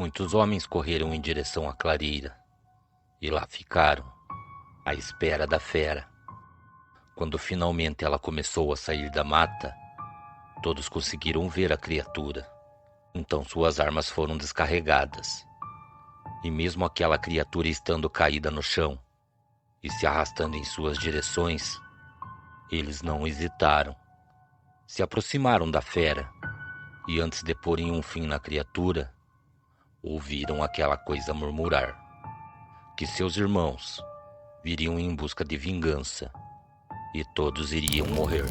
Muitos homens correram em direção à clareira, e lá ficaram, à espera da fera. Quando finalmente ela começou a sair da mata, todos conseguiram ver a criatura. Então suas armas foram descarregadas. E mesmo aquela criatura estando caída no chão e se arrastando em suas direções, eles não hesitaram. Se aproximaram da fera e, antes de porem um fim na criatura, ouviram aquela coisa murmurar que seus irmãos viriam em busca de vingança e todos iriam morrer.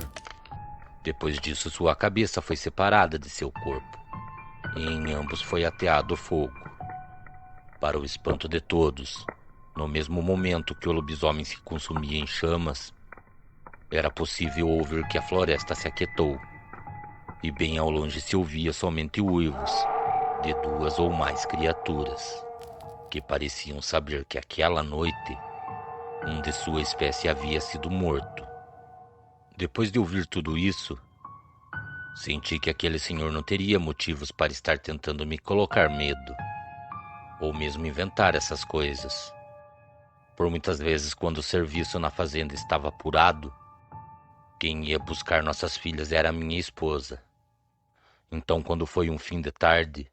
Depois disso, sua cabeça foi separada de seu corpo e em ambos foi ateado fogo. Para o espanto de todos, no mesmo momento que o lobisomem se consumia em chamas, era possível ouvir que a floresta se aquietou, e bem ao longe se ouvia somente uivos de duas ou mais criaturas, que pareciam saber que aquela noite um de sua espécie havia sido morto. Depois de ouvir tudo isso, senti que aquele senhor não teria motivos para estar tentando me colocar medo, ou mesmo inventar essas coisas. Por muitas vezes, quando o serviço na fazenda estava apurado, quem ia buscar nossas filhas era a minha esposa. Então, quando foi um fim de tarde,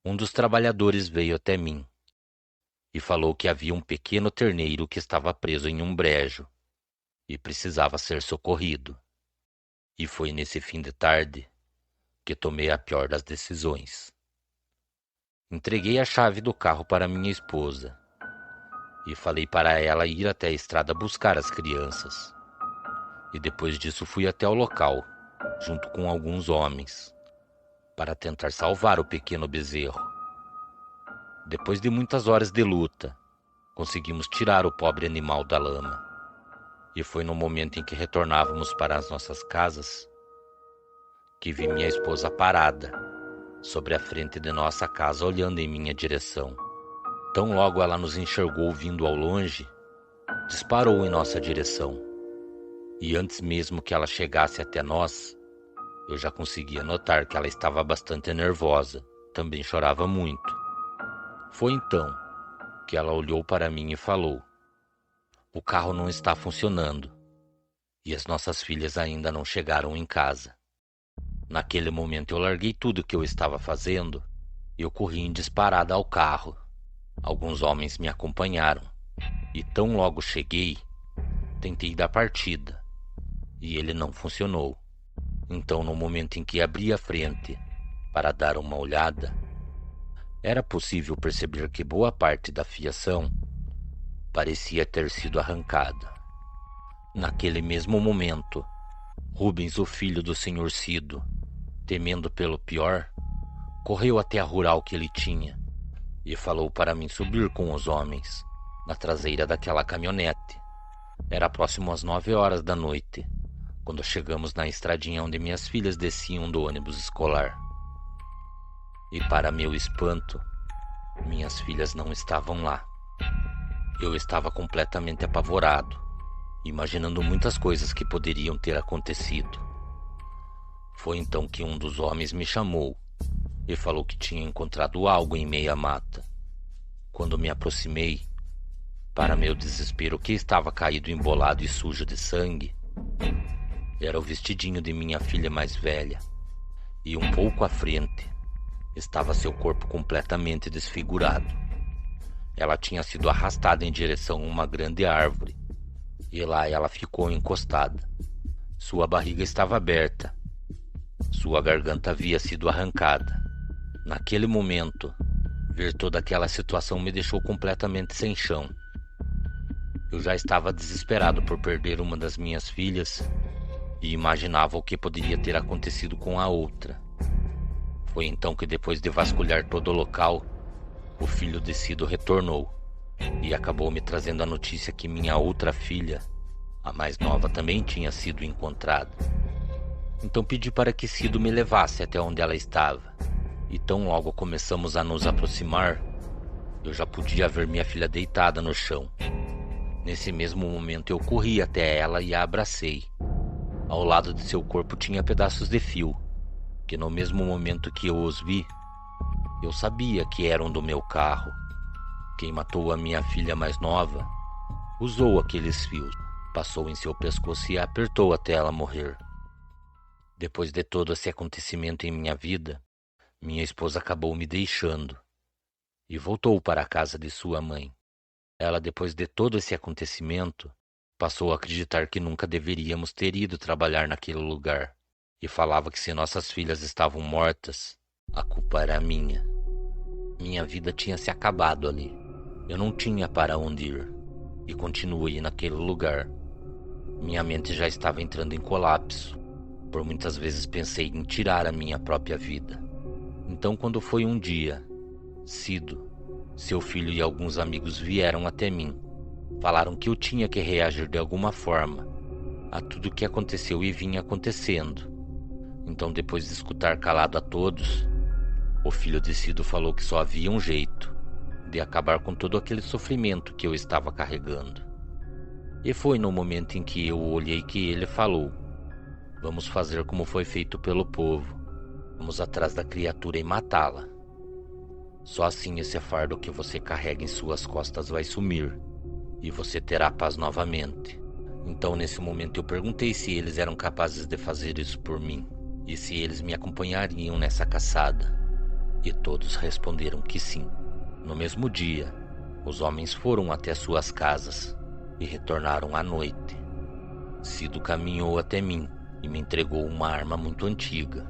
um dos trabalhadores veio até mim e falou que havia um pequeno terneiro que estava preso em um brejo e precisava ser socorrido. E foi nesse fim de tarde que tomei a pior das decisões. Entreguei a chave do carro para minha esposa e falei para ela ir até a estrada buscar as crianças. E depois disso fui até o local, junto com alguns homens, para tentar salvar o pequeno bezerro. Depois de muitas horas de luta, conseguimos tirar o pobre animal da lama. E foi no momento em que retornávamos para as nossas casas que vi minha esposa parada sobre a frente de nossa casa, olhando em minha direção. Tão logo ela nos enxergou vindo ao longe, disparou em nossa direção. E antes mesmo que ela chegasse até nós, eu já conseguia notar que ela estava bastante nervosa, também chorava muito. Foi então que ela olhou para mim e falou: "O carro não está funcionando e as nossas filhas ainda não chegaram em casa." Naquele momento eu larguei tudo que eu estava fazendo e eu corri em disparada ao carro. Alguns homens me acompanharam e tão logo cheguei, tentei dar partida e ele não funcionou. Então, no momento em que abri a frente para dar uma olhada, era possível perceber que boa parte da fiação parecia ter sido arrancada. Naquele mesmo momento, Rubens, o filho do senhor Cido, temendo pelo pior, correu até a rural que ele tinha e falou para mim subir com os homens na traseira daquela caminhonete. Era próximo às 9 horas da noite, quando chegamos na estradinha onde minhas filhas desciam do ônibus escolar. E para meu espanto, minhas filhas não estavam lá. Eu estava completamente apavorado, imaginando muitas coisas que poderiam ter acontecido. Foi então que um dos homens me chamou e falou que tinha encontrado algo em meia mata. Quando me aproximei, para meu desespero, o que estava caído, embolado e sujo de sangue era o vestidinho de minha filha mais velha, e um pouco à frente estava seu corpo completamente desfigurado. Ela tinha sido arrastada em direção a uma grande árvore, e lá ela ficou encostada. Sua barriga estava aberta, sua garganta havia sido arrancada. Naquele momento, ver toda aquela situação me deixou completamente sem chão. Eu já estava desesperado por perder uma das minhas filhas e imaginava o que poderia ter acontecido com a outra. Foi então que, depois de vasculhar todo o local, o filho de Cido retornou e acabou me trazendo a notícia que minha outra filha, a mais nova, também tinha sido encontrada. Então pedi para que Cido me levasse até onde ela estava. E tão logo começamos a nos aproximar, eu já podia ver minha filha deitada no chão. Nesse mesmo momento eu corri até ela e a abracei. Ao lado de seu corpo tinha pedaços de fio, que no mesmo momento que eu os vi, Eu sabia que eram do meu carro. Quem matou a minha filha mais nova usou aqueles fios, passou em seu pescoço e a apertou até ela morrer. Depois de todo esse acontecimento em minha vida, minha esposa acabou me deixando e voltou para a casa de sua mãe. Ela, depois de todo esse acontecimento, passou a acreditar que nunca deveríamos ter ido trabalhar naquele lugar e falava que se nossas filhas estavam mortas, a culpa era minha. Minha vida tinha se acabado ali. Eu não tinha para onde ir e continuei naquele lugar. Minha mente já estava entrando em colapso. Por muitas vezes pensei em tirar a minha própria vida. Então, quando foi um dia, Cido, seu filho e alguns amigos vieram até mim. Falaram que eu tinha que reagir de alguma forma a tudo o que aconteceu e vinha acontecendo. Então, depois de escutar calado a todos, o filho de Cido falou que só havia um jeito de acabar com todo aquele sofrimento que eu estava carregando. E foi no momento em que eu olhei que ele falou: vamos fazer como foi feito pelo povo. Vamos atrás da criatura e matá-la. Só assim esse fardo que você carrega em suas costas vai sumir e você terá paz novamente. Então, nesse momento, eu perguntei se eles eram capazes de fazer isso por mim e se eles me acompanhariam nessa caçada. E todos responderam que sim. No mesmo dia, os homens foram até suas casas e retornaram à noite. Cido caminhou até mim e me entregou uma arma muito antiga.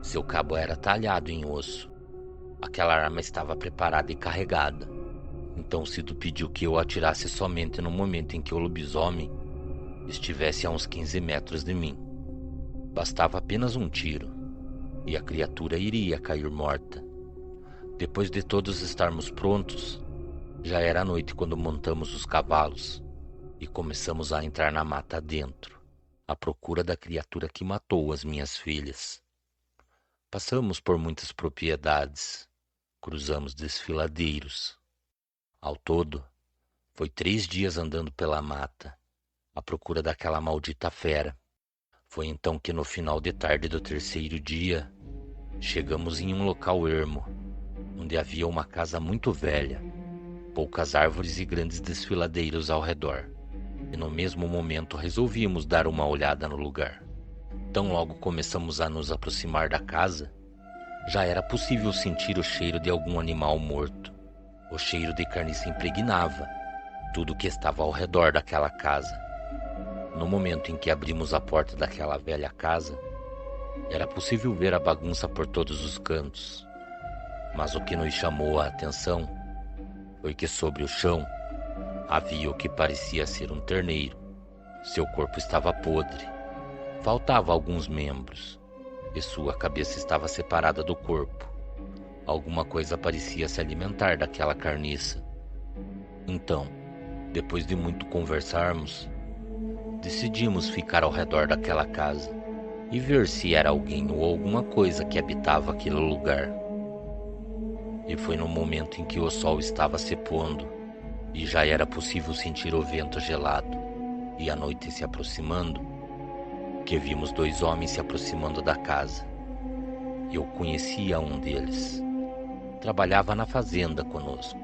Seu cabo era talhado em osso. Aquela arma estava preparada e carregada. Então Cido pediu que eu atirasse somente no momento em que o lobisomem estivesse a uns 15 metros de mim. Bastava apenas um tiro e a criatura iria cair morta. Depois de todos estarmos prontos, já era noite quando montamos os cavalos e começamos a entrar na mata dentro, à procura da criatura que matou as minhas filhas. Passamos por muitas propriedades, cruzamos desfiladeiros. Ao todo, foi 3 dias andando pela mata, à procura daquela maldita fera. Foi então que no final de tarde do 3º dia, chegamos em um local ermo, onde havia uma casa muito velha, poucas árvores e grandes desfiladeiros ao redor. E no mesmo momento resolvimos dar uma olhada no lugar. Tão logo começamos a nos aproximar da casa, já era possível sentir o cheiro de algum animal morto. O cheiro de carniça impregnava tudo que estava ao redor daquela casa. No momento em que abrimos a porta daquela velha casa, era possível ver a bagunça por todos os cantos. Mas o que nos chamou a atenção foi que sobre o chão havia o que parecia ser um terneiro. Seu corpo estava podre, faltava alguns membros e sua cabeça estava separada do corpo. Alguma coisa parecia se alimentar daquela carniça. Então, depois de muito conversarmos, decidimos ficar ao redor daquela casa e ver se era alguém ou alguma coisa que habitava aquele lugar. E foi no momento em que o sol estava se pondo e já era possível sentir o vento gelado e a noite se aproximando, que vimos 2 homens se aproximando da casa. Eu conhecia um deles. Trabalhava na fazenda conosco.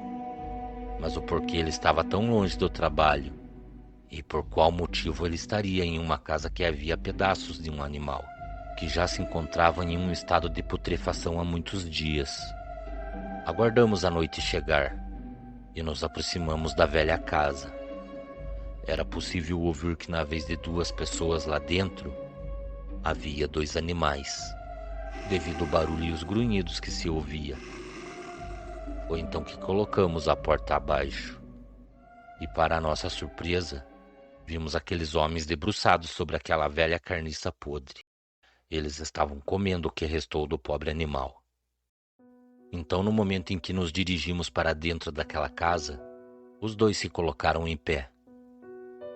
Mas o porquê ele estava tão longe do trabalho e por qual motivo ele estaria em uma casa que havia pedaços de um animal que já se encontrava em um estado de putrefação há muitos dias. Aguardamos a noite chegar e nos aproximamos da velha casa. Era possível ouvir que, na vez de 2 pessoas lá dentro, havia 2 animais, devido ao barulho e os grunhidos que se ouvia. Foi então que colocamos a porta abaixo e, para nossa surpresa, vimos aqueles homens debruçados sobre aquela velha carniça podre. Eles estavam comendo o que restou do pobre animal. Então, no momento em que nos dirigimos para dentro daquela casa, os 2 se colocaram em pé.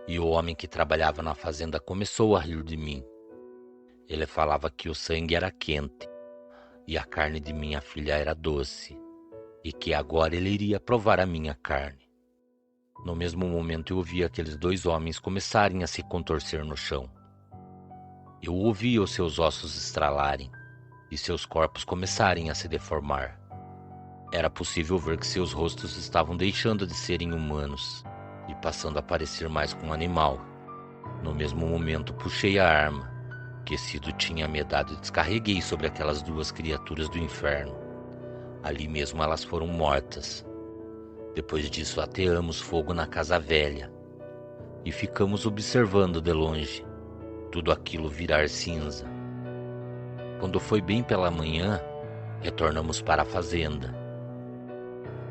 E o homem que trabalhava na fazenda começou a rir de mim. Ele falava que o sangue era quente e a carne de minha filha era doce, e que agora ele iria provar a minha carne. No mesmo momento eu ouvi aqueles 2 homens começarem a se contorcer no chão. Eu ouvia os seus ossos estralarem e seus corpos começarem a se deformar. Era possível ver que seus rostos estavam deixando de serem humanos e passando a parecer mais com um animal. No mesmo momento, puxei a arma, que Cido tinha me dado, e descarreguei sobre aquelas duas criaturas do inferno. Ali mesmo elas foram mortas. Depois disso, ateamos fogo na casa velha e ficamos observando de longe tudo aquilo virar cinza. Quando foi bem pela manhã, retornamos para a fazenda.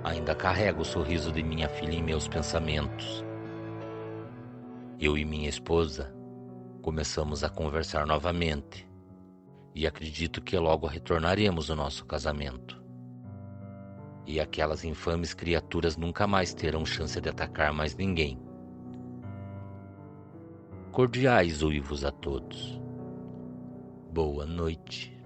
Ainda carrego o sorriso de minha filha em meus pensamentos. Eu e minha esposa começamos a conversar novamente e acredito que logo retornaremos ao nosso casamento. E aquelas infames criaturas nunca mais terão chance de atacar mais ninguém. Cordiais uivos a todos. Boa noite.